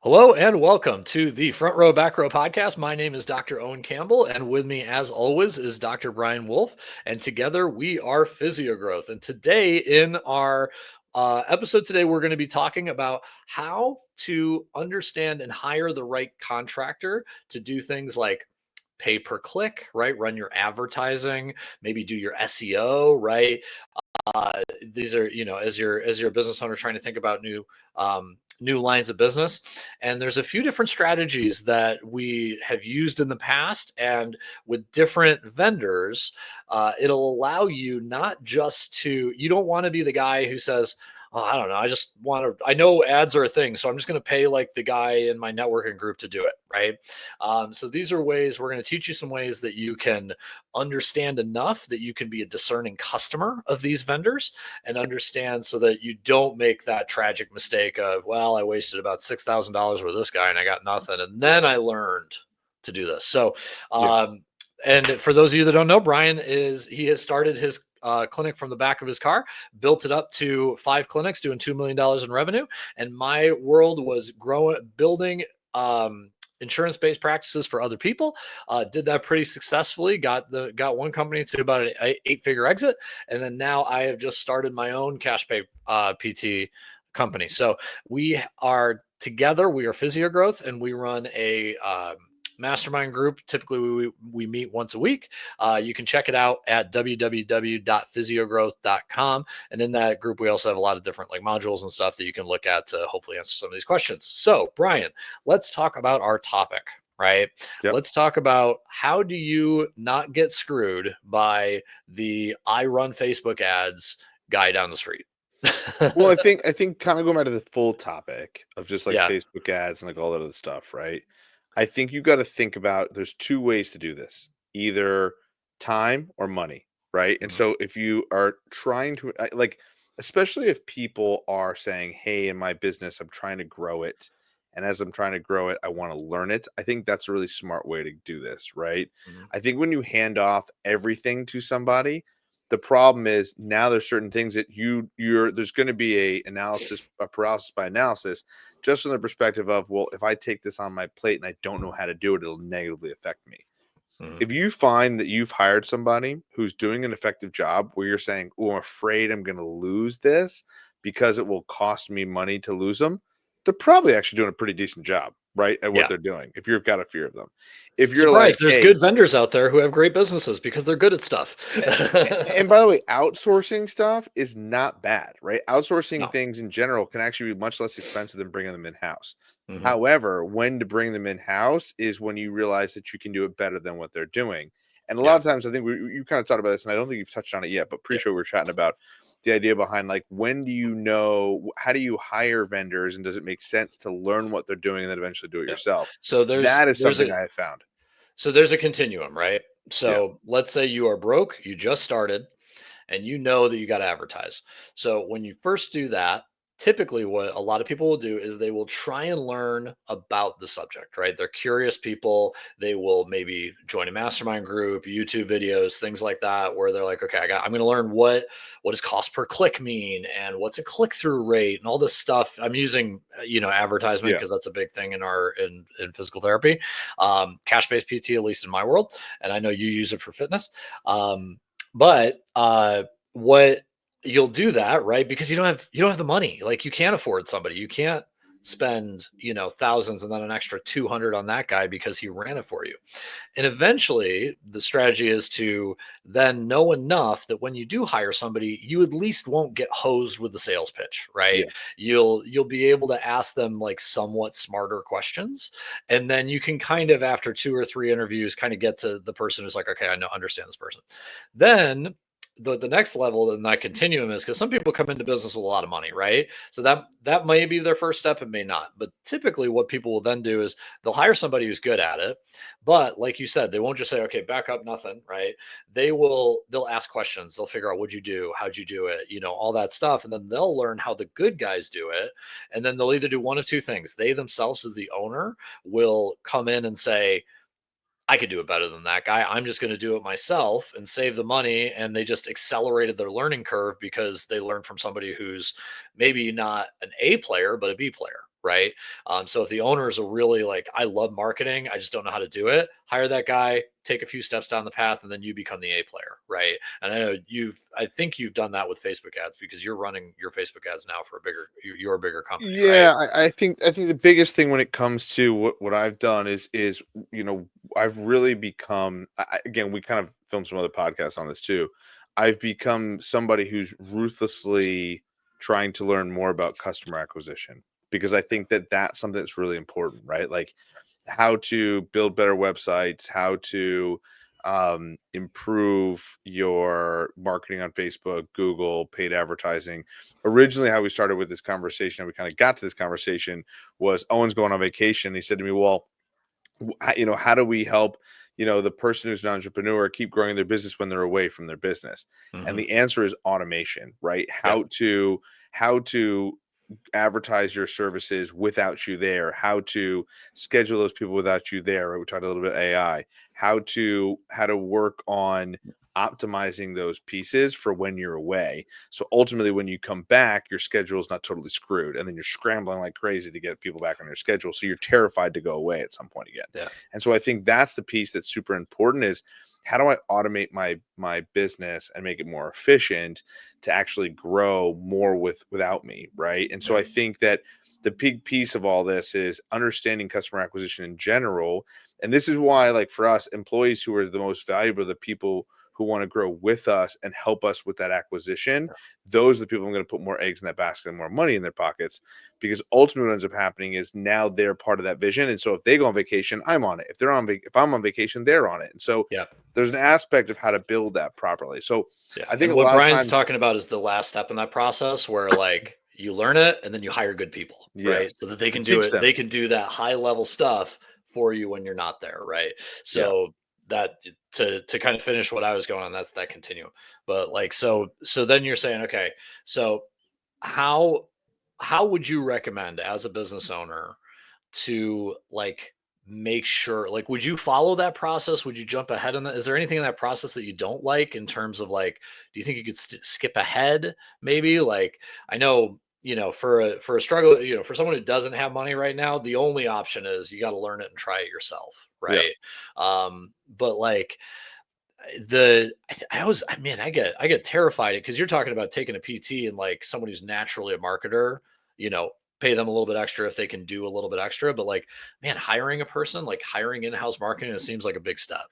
Hello and welcome to the Front Row Back Row podcast. My name is Dr. Owen Campbell, and with me, as always, is Dr. Brian Wolf. And together we are Physiogrowth. And today, in our episode today, we're going to be talking about how to understand and hire the right contractor to do things like pay per click, right? Run your advertising, maybe do your SEO, right? These are, as you're a business owner trying to think about new lines of business, and there's a few different strategies that we have used in the past, and with different vendors, it'll allow you not just to, you don't want to be the guy who says, oh, I don't know, I just want to, I know ads are a thing, so I'm just going to pay like the guy in my networking group to do it, right? So these are ways, we're going to teach you some ways that you can understand enough that you can be a discerning customer of these vendors and understand, so that you don't make that tragic mistake of, well, I wasted about $6,000 with this guy and I got nothing. And then I learned to do this. So, Yeah. and for those of you that don't know, he has started his clinic from the back of his car, built it up to 5 clinics, doing $2 million in revenue. And my world was building insurance-based practices for other people. Did that pretty successfully. Got one company to about an eight-figure exit, and then now I have just started my own cash pay PT company. So we are together. We are Physiogrowth, and we run a mastermind group. Typically, we meet once a week. You can check it out at www.physiogrowth.com. And in that group, we also have a lot of different like modules and stuff that you can look at to hopefully answer some of these questions. So, Brian, let's talk about our topic, right? Yep. Let's talk about, how do you not get screwed by the I run Facebook ads guy down the street? Well, I think kind of going back to the full topic of just like Yeah. Facebook ads and like all that other stuff, right? I think you got to think about there's two ways to do this, either time or money, right? And Mhm. so if you are trying to like, especially if people are saying, hey, in my business, I'm trying to grow it. And as I'm trying to grow it, I want to learn it. I think that's a really smart way to do this, right? Mhm. I think when you hand off everything to somebody, the problem is now there's certain things that there's going to be a paralysis by analysis, just from the perspective of, well, if I take this on my plate and I don't know how to do it, it'll negatively affect me. Mhm. If you find that you've hired somebody who's doing an effective job where you're saying, oh, I'm afraid I'm going to lose this because it will cost me money to lose them, they're probably actually doing a pretty decent job, right, at what Yeah. they're doing, if you've got a fear of them. If you're Surprise, like, there's hey, good vendors out there who have great businesses because they're good at stuff. and by the way, outsourcing stuff is not bad, right? Outsourcing No. things in general can actually be much less expensive than bringing them in-house. Mhm. However, when to bring them in-house is when you realize that you can do it better than what they're doing. And a lot Yeah. of times, I think you kind of talked about this, and I don't think you've touched on it yet, but pretty Yeah. sure we're chatting about the idea behind like, when do you know, how do you hire vendors, and does it make sense to learn what they're doing and then eventually do it Yeah. yourself? So That is there's something a I have found. there's a continuum, right? Yeah. So let's say you are broke, you just started, and you know that you got to advertise. So when you first do that, typically what a lot of people will do is they will try and learn about the subject, right? They're curious people. They will maybe join a mastermind group, YouTube videos, things like that, where they're like, okay, I'm going to learn what does cost per click mean, and what's a click through rate, and all this stuff. I'm using advertisement Yeah. because that's a big thing in physical therapy, cash based PT, at least in my world, and I know you use it for fitness. But what you'll do that, right? Because you don't have the money. Like, you can't afford somebody. You can't spend, thousands and then an extra 200 on that guy because he ran it for you. And eventually the strategy is to then know enough that when you do hire somebody, you at least won't get hosed with the sales pitch, right? Yeah. You'll be able to ask them like somewhat smarter questions. And then you can kind of, after 2 or 3 interviews, kind of get to the person who's like, okay, understand this person. Then the next level in that continuum is, because some people come into business with a lot of money, right? So that may be their first step, it may not. But typically what people will then do is they'll hire somebody who's good at it. But like you said, they won't just say, okay, back up, nothing, right? They'll ask questions. They'll figure out, what'd you do? How'd you do it? All that stuff. And then they'll learn how the good guys do it. And then they'll either do one of two things. They themselves, as the owner, will come in and say, I could do it better than that guy. I'm just going to do it myself and save the money. And they just accelerated their learning curve because they learned from somebody who's maybe not an A player, but a B player. right? So if the owner is a really like, I love marketing, I just don't know how to do it, hire that guy, take a few steps down the path, and then you become the A player, right? And I know I think you've done that with Facebook ads because you're running your Facebook ads now for a bigger, your bigger company, right? Yeah, I think the biggest thing when it comes to what I've done is I've really become again, we kind of filmed some other podcasts on this too. I've become somebody who's ruthlessly trying to learn more about customer acquisition, because I think that that's something that's really important, right? Like how to build better websites, how to improve your marketing on Facebook, Google, paid advertising. Originally, how we started with this conversation, and we kind of got to this conversation, was Owen's going on vacation. He said to me, "Well, how do we help, the person who's an entrepreneur keep growing their business when they're away from their business?" And Hmm. the answer is automation, right? Yep. How to advertise your services without you there, how to schedule those people without you there, right? We talked a little bit AI, how to work on optimizing those pieces for when you're away. So ultimately when you come back, your schedule is not totally screwed, and then you're scrambling like crazy to get people back on your schedule. So you're terrified to go away at some point again. Yeah. And so I think that's the piece that's super important, is how do I automate my business and make it more efficient to actually grow more without me, right? And so I Right. think that the big piece of all this is understanding customer acquisition in general. And this is why, like for us, employees who are the most valuable are the people who want to grow with us and help us with that acquisition. Those are the people I'm going to put more eggs in that basket and more money in their pockets, because ultimately what ends up happening is now they're part of that vision. And so if they go on vacation, I'm on it. If I'm on vacation, they're on it. And so Yeah. there's an aspect of how to build that properly. So Yeah. I think And a what lot of Brian's times, talking about is the last step in that process where like you learn it and then you hire good people, yes, right? So that they and can do teach it. them. They can do that high level stuff for you when you're not there, right? Yeah. So that to kind of finish what I was going on, that's that continuum. But like so then you're saying, okay, so how how would you recommend as a business owner to like make sure like would you follow that process, would you jump ahead in that, is there anything in that process that you don't like in terms of like do you think you could skip ahead maybe like I know for a struggle for someone who doesn't have money right now the only option is you got to learn it and try it yourself, Yeah. right? But like I was man, I get terrified because you're talking about taking a PT and like someone who's naturally a marketer, you know, pay them a little bit extra if they can do a little bit extra. But like, man, hiring a person, like hiring in-house marketing, it seems like a big step.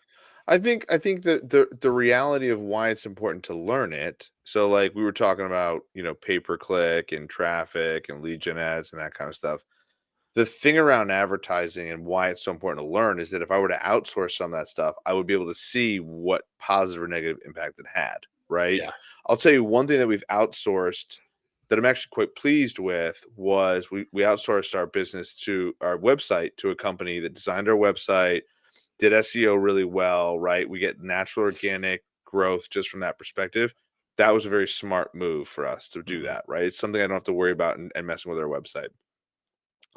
I think that the reality of why it's important to learn it. So like we were talking about, pay per click and traffic and lead gen ads and that kind of stuff. The thing around advertising and why it's so important to learn is that if I were to outsource some of that stuff, I would be able to see what positive or negative impact it had, right? Yeah. I'll tell you one thing that we've outsourced that I'm actually quite pleased with was we outsourced our business to our website to a company that designed our website, did SEO really well, right? We get natural organic growth just from that perspective. That was a very smart move for us to do Hmm. that, right? It's something I don't have to worry about and messing with our website.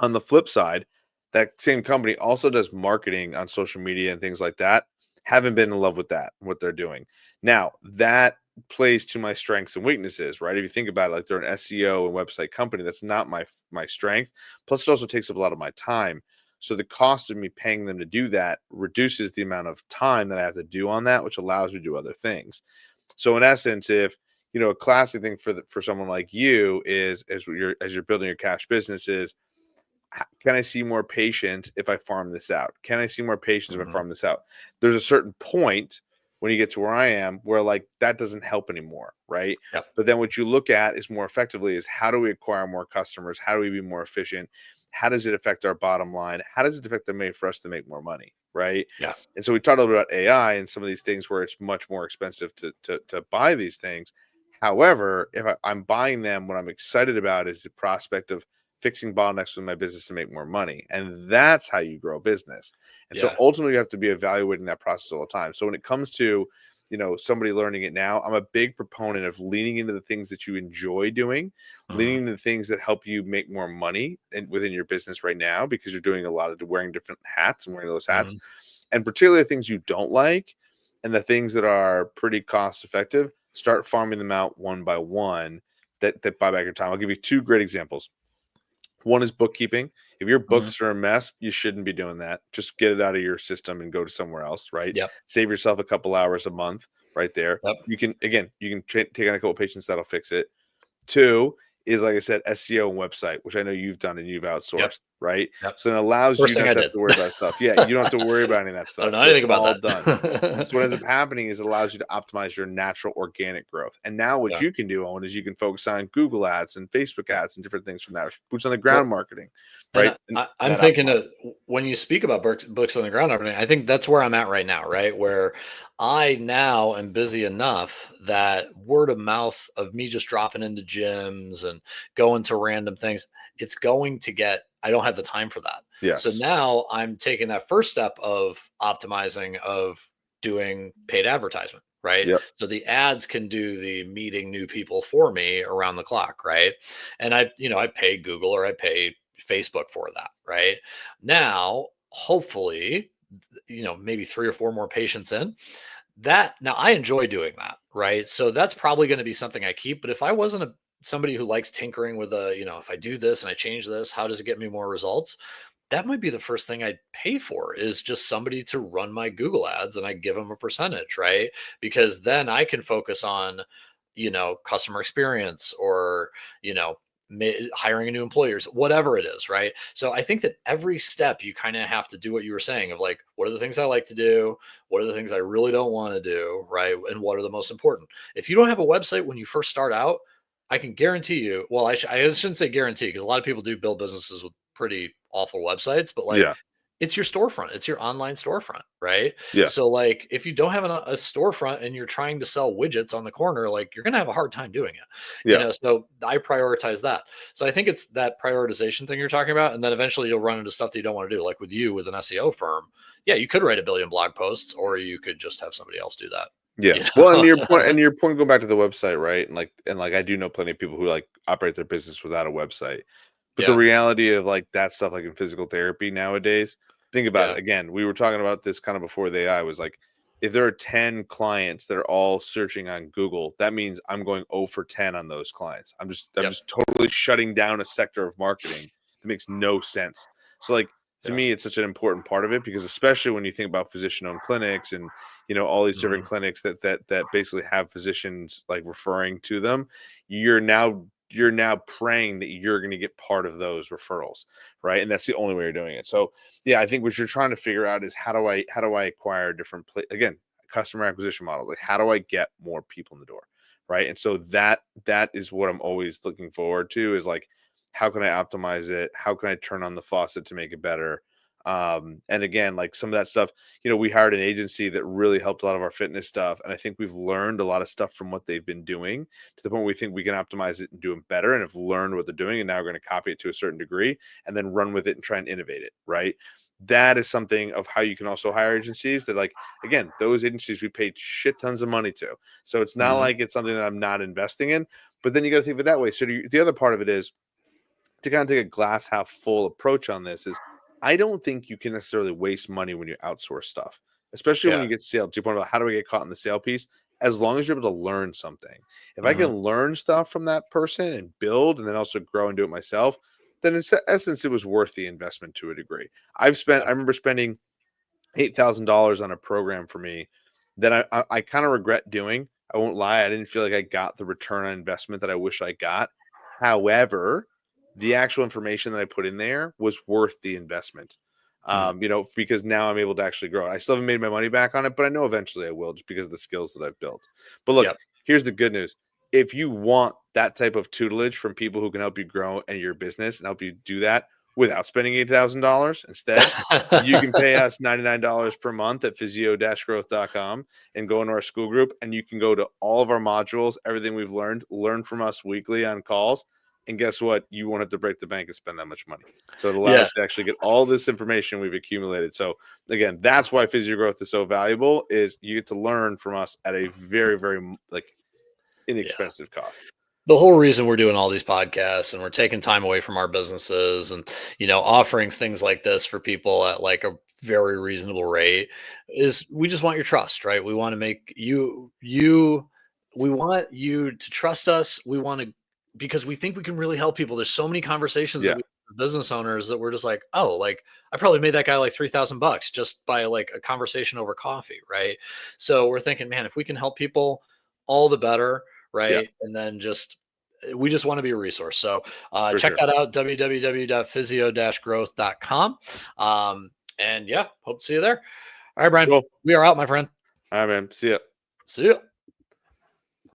On the flip side, that same company also does marketing on social media and things like that. Haven't been in love with that, what they're doing. Now, that plays to my strengths and weaknesses, right? If you think about it, like they're an SEO and website company, that's not my strength. Plus, it also takes up a lot of my time. So the cost of me paying them to do that reduces the amount of time that I have to do on that, which allows me to do other things. So in essence, if a classic thing for someone like you is as you're building your cash businesses, can I see more patients if I farm this out? Can I see more patients if I Hmm. farm this out? There's a certain point when you get to where I am where like that doesn't help anymore, right? Yep. But then what you look at is more effectively is how do we acquire more customers? How do we be more efficient? How does it affect our bottom line? How does it affect the way for us to make more money, right? Yeah. And so we talked a little bit about AI and some of these things where it's much more expensive to buy these things. However, if I'm buying them, what I'm excited about is the prospect of fixing bottlenecks with my business to make more money. And that's how you grow a business. And so Yeah. ultimately you have to be evaluating that process all the time. So when it comes to, somebody learning it now, I'm a big proponent of leaning into the things that you enjoy doing, leaning Hmm. into the things that help you make more money within your business right now, because you're doing a lot of wearing different hats and wearing those hats. Hmm. And particularly the things you don't like and the things that are pretty cost effective, start farming them out one by one that buy back your time. I'll give you two great examples. One is bookkeeping. If your Mhm. books are a mess, you shouldn't be doing that. Just get it out of your system and go to somewhere else, right? Yep. Save yourself a couple hours a month right there. Yep. You can take on a couple patients that'll fix it. Two is, like I said, SEO and website, which I know you've done and you've Yep. outsourced, right? Yep. So it allows First you thing not I to have did. to worry about stuff. Yeah, you don't have to worry about any of that I don't stuff. know So it's anything about all done. And so what ends that. up happening is it allows you to optimize your natural organic growth. And now what Yeah. you can do, Owen, is you can focus on Google ads and Facebook Yeah. ads and different things from that, boots on the Well, ground marketing, and right? And I'm that thinking optimizes. of when you speak about books on the ground, everything. I think that's where I'm at right now, right? Where I now am busy enough that word of mouth of me just dropping into gyms and going to random things, it's going to get. I don't have the time for that. So Yes. now I'm taking that first step of optimizing of doing paid advertisement, right? Yep. So the ads can do the meeting new people for me around the clock, right? And I pay Google or I pay Facebook for that, right? Now, hopefully, maybe 3 or 4 more patients in that. Now, I enjoy doing that, right? So that's probably going to be something I keep. But if I wasn't somebody who likes tinkering with if I do this and I change this, how does it get me more results? That might be the first thing I'd pay for is just somebody to run my Google ads and I give them a percentage, right? Because then I can focus on, customer experience or, you know, hiring new employers, whatever it is, right? So I think that every step you kind of have to do what you were saying of like, what are the things I like to do? What are the things I really don't want to do, right? And what are the most important? If you don't have a website when you first start out, I can guarantee you, well, I shouldn't say guarantee because a lot of people do build businesses with pretty awful websites, but like Yeah. it's your storefront, it's your online storefront, right? Yeah. So like if you don't have a storefront and you're trying to sell widgets on the corner, like you're gonna have a hard time doing it, Yeah. So I prioritize that. So I think it's that prioritization thing you're talking about, and then eventually you'll run into stuff that you don't want to do, like with you with an SEO firm. Yeah, you could write a billion blog posts, or you could just have somebody else do that. Yeah. You Well, know? and your point going back to the website, right? And like I do know plenty of people who like operate their business without a website. But the Yeah, reality of like that stuff, like in physical therapy nowadays, think about yeah, it. Again, we were talking about this kind of before the AI was like, if there are 10 clients that are all searching on Google, that means I'm going 0 for 10 on those clients. I'm yep, just totally shutting down a sector of marketing that makes no sense. So like to yeah, me, it's such an important part of it because especially when you think about physician-owned clinics and all these different mhm, clinics that basically have physicians like referring to them, you're now praying that you're going to get part of those referrals, right? And that's the only way you're doing it. So yeah, I think what you're trying to figure out is how do I acquire different again, customer acquisition model, like how do I get more people in the door, right? And so that is what I'm always looking forward to is like how can I optimize it, how can I turn on the faucet to make it better. And again, like some of that stuff, we hired an agency that really helped a lot of our fitness stuff, and I think we've learned a lot of stuff from what they've been doing to the point where we think we can optimize it and do them better and have learned what they're doing, and now we're going to copy it to a certain degree and then run with it and try and innovate it, right? That is something of how you can also hire agencies that, like, again, those agencies we pay shit tons of money to, so it's not mhm, like it's something that I'm not investing in. But then you got to think of it that way. So the other part of it is to kind of take a glass half full approach on this is I don't think you can necessarily waste money when you outsource stuff, especially when yeah, you get sale. To your point about how do I get caught in the sale piece, as long as you're able to learn something. If I can mhm, learn stuff from that person and build and then also grow and do it myself, then in essence, it was worth the investment to a degree. yeah, I remember spending $8,000 on a program for me that I kind of regret doing. I won't lie. I didn't feel like I got the return on investment that I wish I got. However, the actual information that I put in there was worth the investment. mm, Because now I'm able to actually grow it. I still haven't made my money back on it, but I know eventually I will just because of the skills that I've built. But look, yep. here's the good news. If you want that type of tutelage from people who can help you grow and your business and help you do that without spending $8,000 instead, you can pay us $99 per month at physio-growth.com and go into our school group, and you can go to all of our modules, everything we've learned, learn from us weekly on calls. And guess what? You won't have to break the bank and spend that much money. So it Yeah, allows you to actually get all this information we've accumulated. So again, that's why Physio Growth is so valuable is you get to learn from us at a very, very like yeah. inexpensive cost. The whole reason we're doing all these podcasts and we're taking time away from our businesses and offering things like this for people at like a very reasonable rate is we just want your trust, right? We want to make we want you to trust us. We want to because we think we can really help people. There's so many conversations that Yeah. business owners that were just like, oh, like I probably made that guy like $3,000 just by like a conversation over coffee, right? So we're thinking, man, if we can help people, all the better, Yeah, right? And then just we just want to be a resource. So for check sure. that out, www.physio-growth.com. And yeah, hope to see you there. All right, Brian, Cool. we are out, my friend. All right, man. See ya. See you.